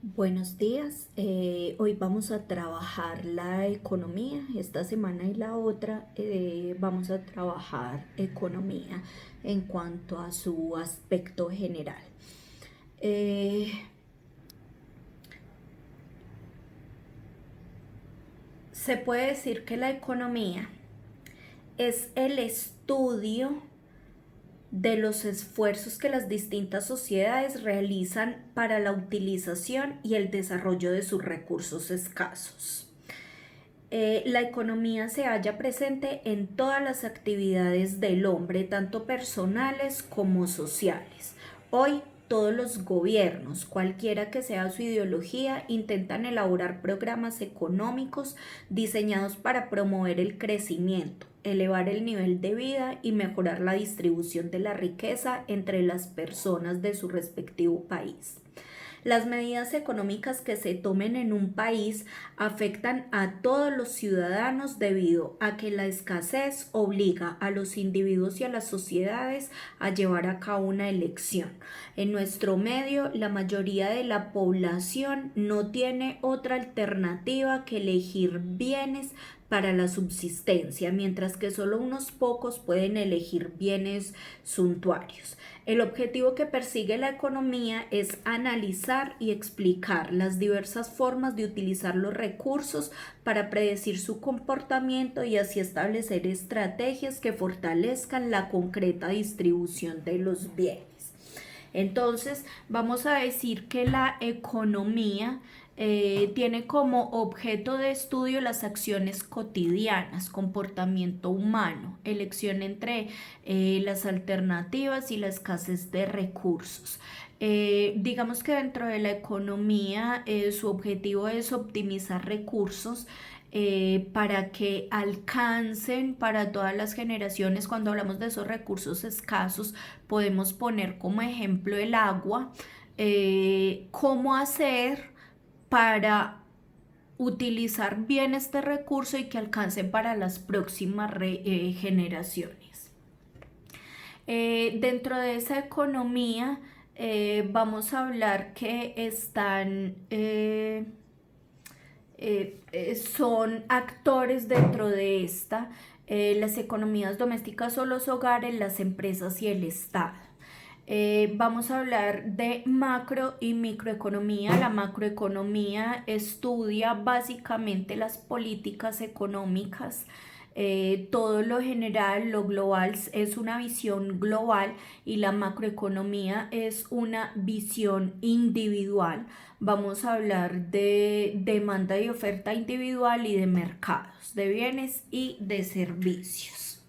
Buenos días. Hoy vamos a trabajar la economía. Esta semana y la otra vamos a trabajar economía en cuanto a su aspecto general. Eh, Se puede decir que la economía es el estudio de los esfuerzos que las distintas sociedades realizan para la utilización y el desarrollo de sus recursos escasos. La economía se halla presente en todas las actividades del hombre, tanto personales como sociales. Hoy todos los gobiernos, cualquiera que sea su ideología, intentan elaborar programas económicos diseñados para promover el crecimiento, elevar el nivel de vida y mejorar la distribución de la riqueza entre las personas de su respectivo país. Las medidas económicas que se tomen en un país afectan a todos los ciudadanos debido a que la escasez obliga a los individuos y a las sociedades a llevar a cabo una elección. En nuestro medio, la mayoría de la población no tiene otra alternativa que elegir bienes para la subsistencia, mientras que solo unos pocos pueden elegir bienes suntuarios. El objetivo que persigue la economía es analizar y explicar las diversas formas de utilizar los recursos para predecir su comportamiento y así establecer estrategias que fortalezcan la concreta distribución de los bienes. Entonces, vamos a decir que la economía tiene como objeto de estudio las acciones cotidianas, comportamiento humano, elección entre las alternativas y la escasez de recursos. Digamos que dentro de la economía su objetivo es optimizar recursos para que alcancen para todas las generaciones. Cuando hablamos de esos recursos escasos, podemos poner como ejemplo el agua. ¿Cómo hacer para utilizar bien este recurso y que alcance para las próximas generaciones? Dentro de esa economía vamos a hablar que son actores dentro de esta, las economías domésticas o los hogares, las empresas y el Estado. Vamos a hablar de macro y microeconomía. La macroeconomía estudia básicamente las políticas económicas. Todo lo general, lo global es una visión global y la macroeconomía es una visión individual. Vamos a hablar de demanda y oferta individual y de mercados, de bienes y de servicios.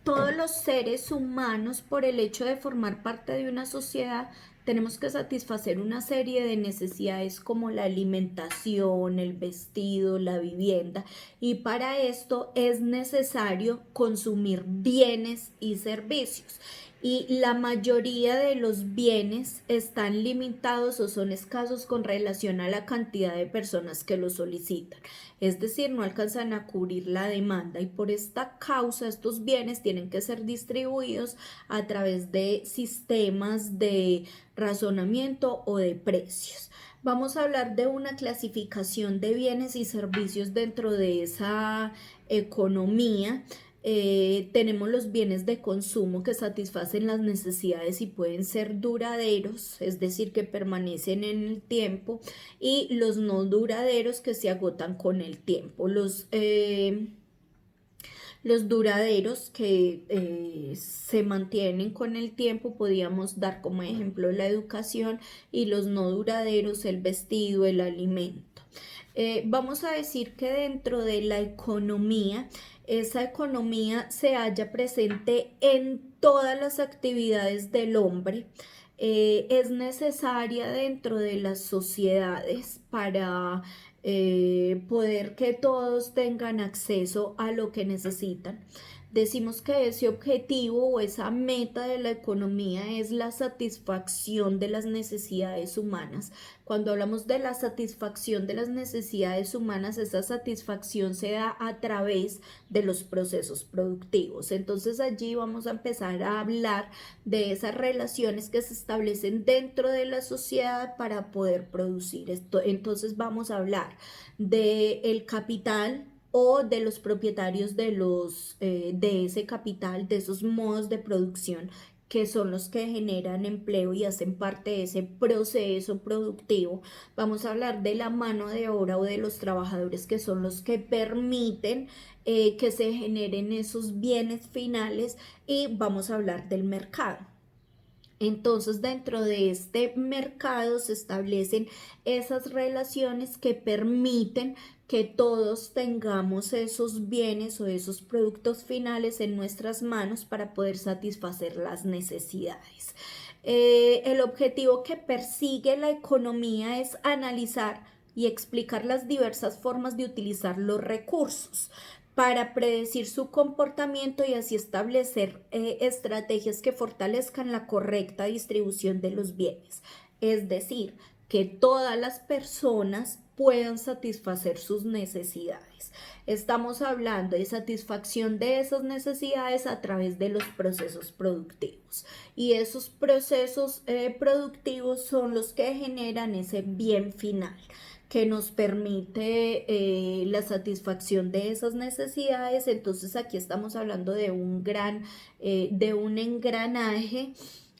Todos los seres humanos, por el hecho de formar parte de una sociedad, tenemos que satisfacer una serie de necesidades como la alimentación, el vestido, la vivienda, y para esto es necesario consumir bienes y servicios. Y la mayoría de los bienes están limitados o son escasos con relación a la cantidad de personas que los solicitan. Es decir, no alcanzan a cubrir la demanda y por esta causa estos bienes tienen que ser distribuidos a través de sistemas de razonamiento o de precios. Vamos a hablar de una clasificación de bienes y servicios dentro de esa economía. Tenemos los bienes de consumo que satisfacen las necesidades y pueden ser duraderos, es decir, que permanecen en el tiempo, y los no duraderos que se agotan con el tiempo. Los duraderos que se mantienen con el tiempo, podríamos dar como ejemplo la educación, y los no duraderos, el vestido, el alimento. Vamos a decir que dentro de la economía, esa economía se halla presente en todas las actividades del hombre. Es necesaria dentro de las sociedades para poder que todos tengan acceso a lo que necesitan. Decimos que ese objetivo o esa meta de la economía es la satisfacción de las necesidades humanas. Cuando hablamos de la satisfacción de las necesidades humanas, esa satisfacción se da a través de los procesos productivos. Entonces allí vamos a empezar a hablar de esas relaciones que se establecen dentro de la sociedad para poder producir esto. Entonces vamos a hablar del capital o de los propietarios de ese capital, de esos modos de producción que son los que generan empleo y hacen parte de ese proceso productivo. Vamos a hablar de la mano de obra o de los trabajadores que son los que permiten que se generen esos bienes finales, y vamos a hablar del mercado. Entonces, dentro de este mercado se establecen esas relaciones que permiten que todos tengamos esos bienes o esos productos finales en nuestras manos para poder satisfacer las necesidades. El objetivo que persigue la economía es analizar y explicar las diversas formas de utilizar los recursos para predecir su comportamiento y así establecer estrategias que fortalezcan la correcta distribución de los bienes. Es decir, que todas las personas puedan satisfacer sus necesidades. Estamos hablando de satisfacción de esas necesidades a través de los procesos productivos. Y esos procesos productivos son los que generan ese bien final que nos permite la satisfacción de esas necesidades. Entonces aquí estamos hablando de de un engranaje,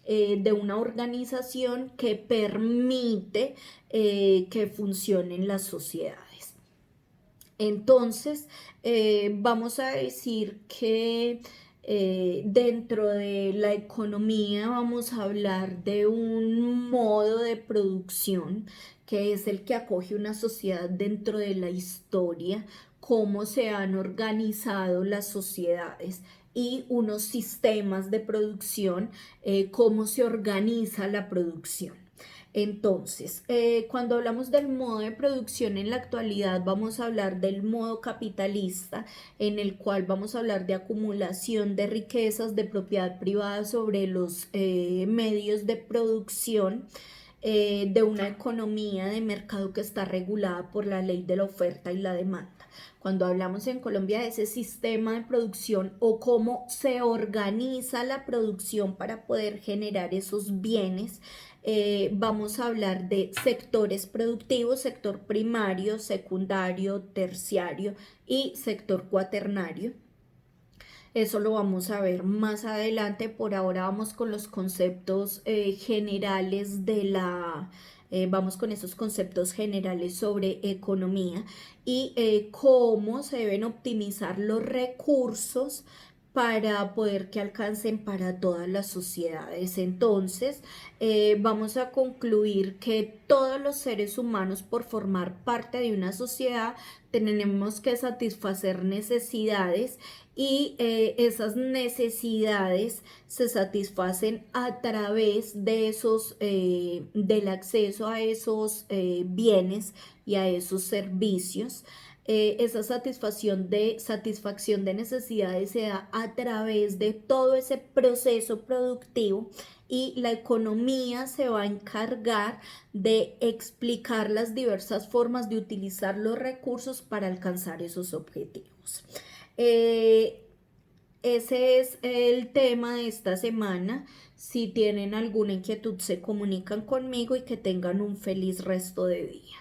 de una organización que permite que funcionen las sociedades. Entonces, vamos a decir que dentro de la economía vamos a hablar de un modo de producción que es el que acoge una sociedad dentro de la historia, cómo se han organizado las sociedades y unos sistemas de producción, cómo se organiza la producción. Entonces, cuando hablamos del modo de producción en la actualidad, vamos a hablar del modo capitalista, en el cual vamos a hablar de acumulación de riquezas de propiedad privada sobre los medios de producción, de una economía de mercado que está regulada por la ley de la oferta y la demanda. Cuando hablamos en Colombia de ese sistema de producción o cómo se organiza la producción para poder generar esos bienes, vamos a hablar de sectores productivos, sector primario, secundario, terciario y sector cuaternario. Eso lo vamos a ver más adelante. Por ahora vamos con los conceptos generales vamos con esos conceptos generales sobre economía y cómo se deben optimizar los recursos para poder que alcancen para todas las sociedades. Entonces, vamos a concluir que todos los seres humanos, por formar parte de una sociedad, tenemos que satisfacer necesidades, y esas necesidades se satisfacen a través de del acceso a esos bienes y a esos servicios. Esa satisfacción de necesidades se da a través de todo ese proceso productivo, y la economía se va a encargar de explicar las diversas formas de utilizar los recursos para alcanzar esos objetivos. Ese es el tema de esta semana. Si tienen alguna inquietud, se comunican conmigo, y que tengan un feliz resto de día.